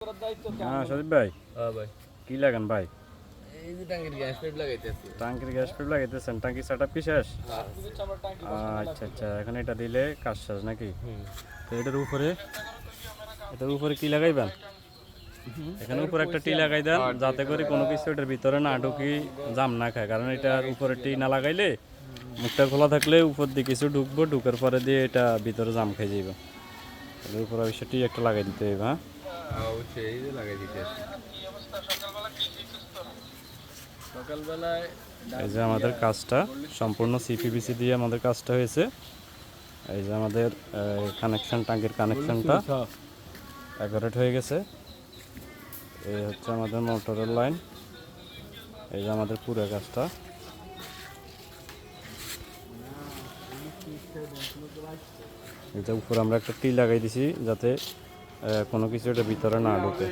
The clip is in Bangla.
হ্যাঁ সদীপ ভাই, হ্যাঁ ভাই, কি লাগান ভাই? এই যে ট্যাঙ্কির গ্যাস পাইপ লাগাইতেছি। ট্যাঙ্কির গ্যাস পাইপ লাগাইতেছেন? ট্যাঙ্কি সেটআপ কি শেষ? হ্যাঁ। আচ্ছা আচ্ছা, এখন এটা দিলে কাজ শেষ নাকি? তো এটার উপরে কি লাগাইবেন? এখানে উপরে একটা টি লাগাই দেন, যাতে করে কোনো কিছু এটার ভিতরে না ঢুকি, জাম না খায়। কারণ এটার উপরে টি না লাগাইলে মুখটা খোলা থাকলে উপর দিয়ে কিছু ঢুকবো, ঢুকার পরে দিয়ে এটা ভিতরে জাম খেয়ে যাবে। এর উপরে অবশ্যই টি একটা লাগাই দিতে হবে। হ্যাঁ অবশ্যই এই যে লাগাই দিতেছি। সকালবেলায় এই যে আমাদের কাজটা সম্পূর্ণ সিপিবিসি দিয়ে আমাদের কাজটা হয়েছে। এই যে আমাদের কানেকশন, ট্যাঙ্কের কানেকশনটা অ্যাকুরেট হয়ে গেছে। এই হচ্ছে আমাদের মোটরের লাইন। এই যে আমাদের পুরো কাজটা। এই যে উপরে আমরা একটা টি লাগাই দিছি, যাতে কোনো কিছু এটা ভিতরে না ঢোকে।